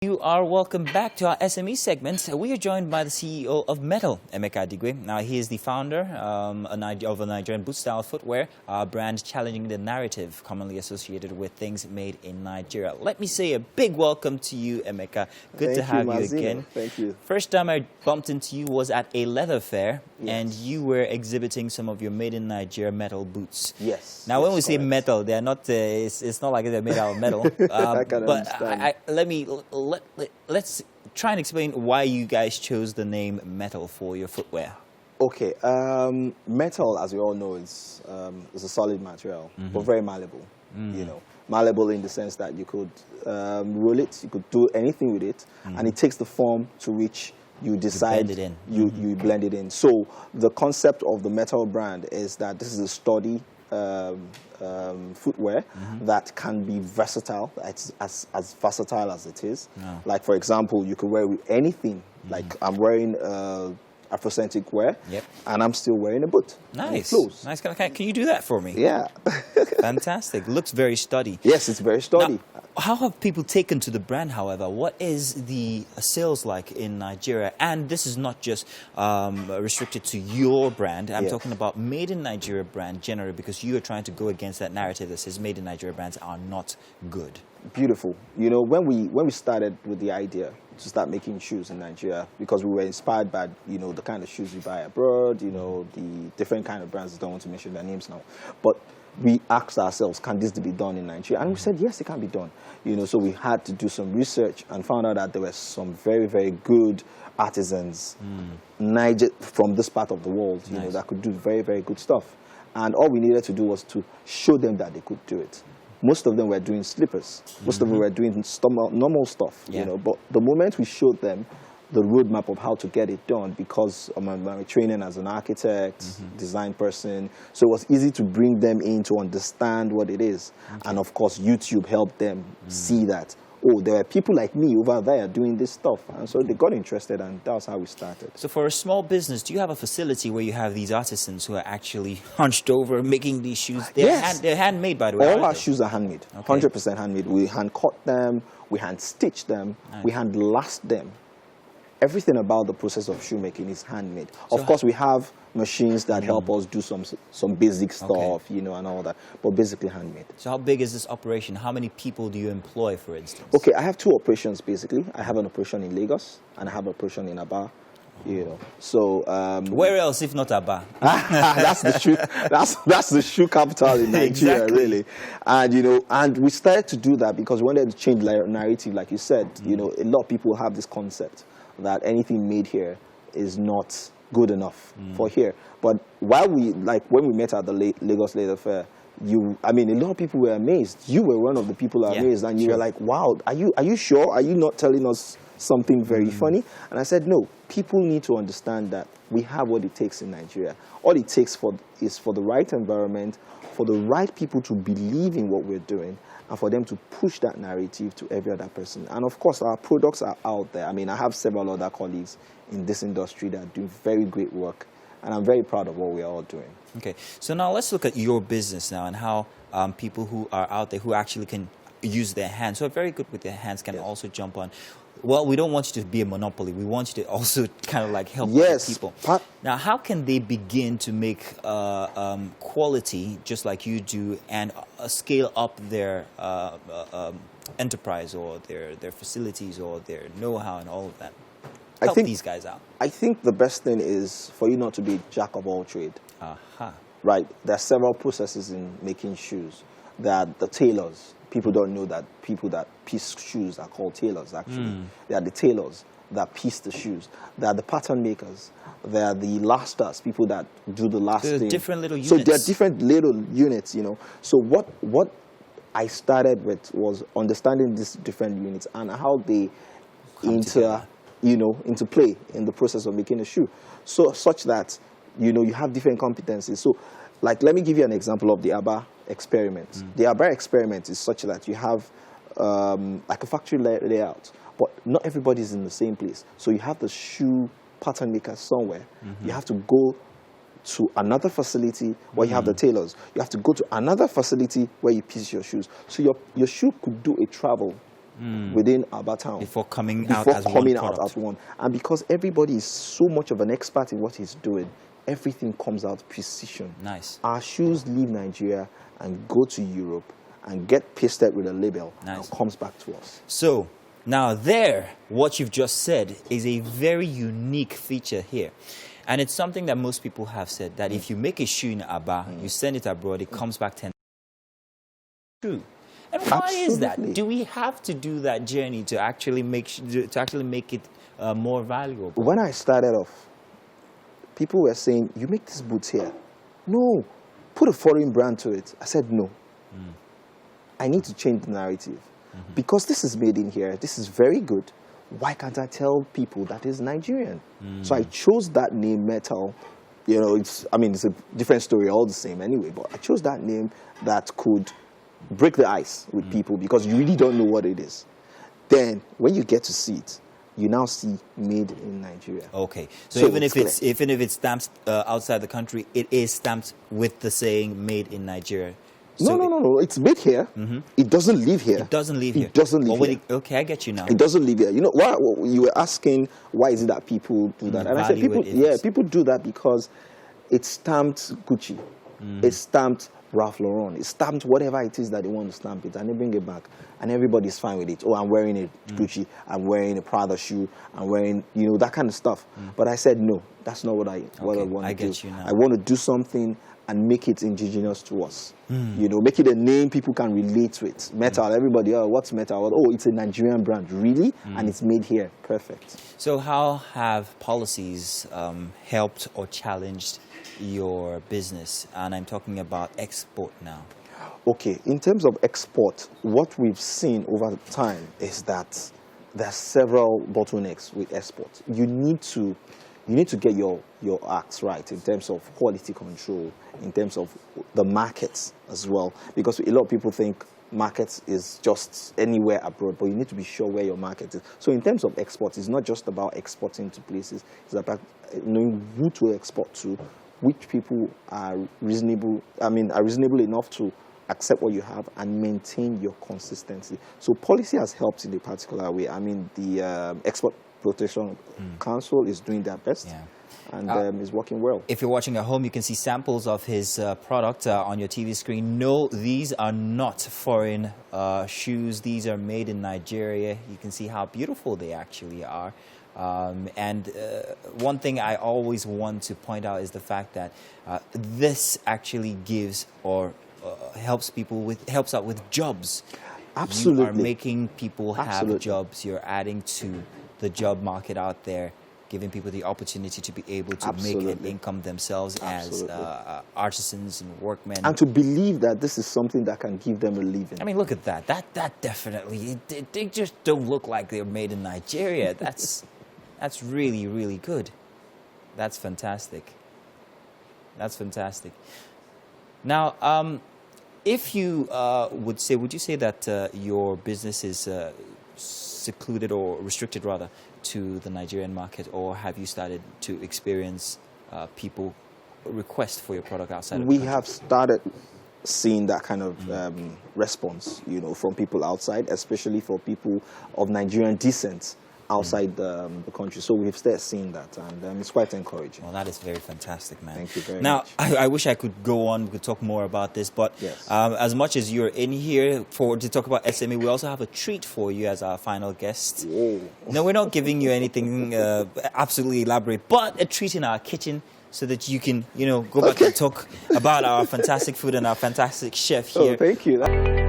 You are welcome back to our SME segment. We are joined by the CEO of Metal, Emeka Adigwe. Now, he is the founder of a Nigerian boot-style footwear brand challenging the narrative commonly associated with things made in Nigeria. Let me say a big welcome to you, Emeka. Good to have you again. Thank you. First time I bumped into you was at a leather fair, and you were exhibiting some of your made in Nigeria metal boots. Yes. Now, when we say metal, they're not. It's not like they're made out of metal. I can understand. Let's try and explain why you guys chose the name Metal for your footwear. Okay, metal, as we all know, is a solid material, but very malleable. You know, malleable in the sense that you could roll it, you could do anything with it, and it takes the form to which you decide blend it in. You blend it in. So the concept of the Metal brand is that this is a sturdy footwear that can be versatile. It's as versatile as it is. No. Like, for example, you could wear with anything. Like, I'm wearing Afrocentric wear, and I'm still wearing a boot. Nice. Nice. Can you do that for me? Yeah. Fantastic. Looks very sturdy. Yes, it's very sturdy. Now, how have people taken to the brand, however? What is the sales like in Nigeria? And this is not just restricted to your brand. I'm talking about Made in Nigeria brand generally, because you are trying to go against that narrative that says Made in Nigeria brands are not good. Beautiful. You know, when we started with the idea to start making shoes in Nigeria, because we were inspired by, you know, the kind of shoes we buy abroad, you know, the different kind of brands. I don't want to mention their names now, but we asked ourselves, can this be done in Nigeria? And we said, yes, it can be done. You know, so we had to do some research and found out that there were some very, very good artisans from this part of the world, you know, that could do very, very good stuff. And all we needed to do was to show them that they could do it. Most of them were doing slippers. Most of them were doing normal stuff, you know. But the moment we showed them the roadmap of how to get it done, because of my training as an architect, design person, so it was easy to bring them in to understand what it is. And of course, YouTube helped them see that, oh, there are people like me over there doing this stuff. And so they got interested, and that was how we started. So for a small business, do you have a facility where you have these artisans who are actually hunched over making these shoes? They're handmade, by the way. All our shoes are handmade, 100% handmade. We hand cut them, we hand stitch them, we hand last them. Everything about the process of shoemaking is handmade. So of course, we have machines that help us do some basic stuff, you know, and all that, but basically handmade. So how big is this operation? How many people do you employ, for instance? Okay, I have two operations, basically. I have an operation in Lagos, and I have an operation in Aba, you know. So where else if not Aba? That's the shoe. That's the shoe capital in Nigeria, really. And you know, and we started to do that because we wanted to change the narrative, like you said. You know, a lot of people have this concept that anything made here is not good enough for here. But when we met at the Lagos Leather Fair, I mean, a lot of people were amazed. You were one of the people amazed, and you were like, wow, are you sure? Are you not telling us something very funny? And I said, no, people need to understand that we have what it takes in Nigeria. All it takes is for the right environment, for the right people to believe in what we're doing, and for them to push that narrative to every other person. And of course, our products are out there. I mean, I have several other colleagues in this industry that are doing very great work, and I'm very proud of what we are all doing. Okay, so now let's look at your business now and how people who are out there who actually can use their hands, who are very good with their hands, can also jump on. Well, we don't want you to be a monopoly. We want you to also kind of like help people. Now, how can they begin to make quality just like you do and scale up their enterprise or their facilities or their know-how and all of that? Help these guys out. I think the best thing is for you not to be jack of all trade. Right. There are several processes in making shoes. There are the tailors. People don't know that people that piece shoes are called tailors, actually. They are the tailors that piece the shoes. They are the pattern makers. They are the lasters, people that do the lasting. So different little units. So there are different little units, you know. So what I started with was understanding these different units and how they interplay in the process of making a shoe. So such that, you know, you have different competencies. So, like, let me give you an example of the Aba experiment. The Aba experiment is such that you have like a factory layout, but not everybody is in the same place. So you have the shoe pattern maker somewhere. You have to go to another facility where you have the tailors. You have to go to another facility where you piece your shoes. So your shoe could do a travel within our town before coming out as one product. And because everybody is so much of an expert in what he's doing, everything comes out precision. Nice. Our shoes leave Nigeria and go to Europe and get pasted with a label and comes back to us. So now what you've just said is a very unique feature here. And it's something that most people have said, that if you make a shoe in Aba, you send it abroad, it comes back 10. True. And why is that? Do we have to do that journey to actually make it more valuable? When I started off, people were saying, you make these boots here. No, put a foreign brand to it. I said, no. I need to change the narrative. Because this is made in here, this is very good. Why can't I tell people that is Nigerian? So I chose that name, Metal. You know, it's a different story all the same anyway, but I chose that name that could break the ice with people because you really don't know what it is. Then when you get to see it, you now see made in Nigeria. Okay, so even if it's stamped outside the country, it is stamped with the saying made in Nigeria. So no. It's made here. It doesn't live here. It doesn't live here. It doesn't live here. Okay, I get you now. It doesn't live here. You know, why you were asking why is it that people do that? And I said people do that because it's stamped Gucci. It's stamped Ralph Lauren. It's stamped whatever it is that they want to stamp it, and they bring it back, and everybody's fine with it. Oh, I'm wearing a Gucci. I'm wearing a Prada shoe. I'm wearing, that kind of stuff. But I said no. That's not what I want to do. I get you now. I want to do something and make it indigenous to us. Make it a name people can relate to it. Metal, everybody, what's metal? Oh, it's a Nigerian brand, really? And it's made here. Perfect. So how have policies helped or challenged your business? And I'm talking about export now. Okay, in terms of export, what we've seen over time is that there are several bottlenecks with export. You need to get your acts right in terms of quality control, in terms of the markets as well. Because a lot of people think markets is just anywhere abroad, but you need to be sure where your market is. So in terms of export, it's not just about exporting to places. It's about knowing who to export to, which people are reasonable enough to accept what you have and maintain your consistency. So policy has helped in a particular way. The Export Protection Council is doing their best and is working well. If you're watching at home, you can see samples of his product on your TV screen. No, these are not foreign shoes. These are made in Nigeria. You can see how beautiful they actually are. One thing I always want to point out is the fact that this actually gives or helps out with jobs. Absolutely. You are making people have jobs. You're adding to the job market out there, giving people the opportunity to be able to make an income themselves as artisans and workmen. And to believe that this is something that can give them a living. I mean, look at that. That definitely, they just don't look like they're made in Nigeria. That's really, really good. That's fantastic. That's fantastic. Now, if you would you say that your business is secluded or restricted rather to the Nigerian market, or have you started to experience people request for your product outside of the country? We have started seeing that kind of response, from people outside, especially for people of Nigerian descent outside the country. So we've started seeing that, and it's quite encouraging. Well, that is very fantastic, man. Thank you very much. Now, I wish I could go on. We could talk more about this, but yes. As much as you're in here to talk about SMA, we also have a treat for you as our final guest. Whoa. No, we're not giving you anything absolutely elaborate, but a treat in our kitchen so that you can, go back and talk about our fantastic food and our fantastic chef here. Oh, thank you.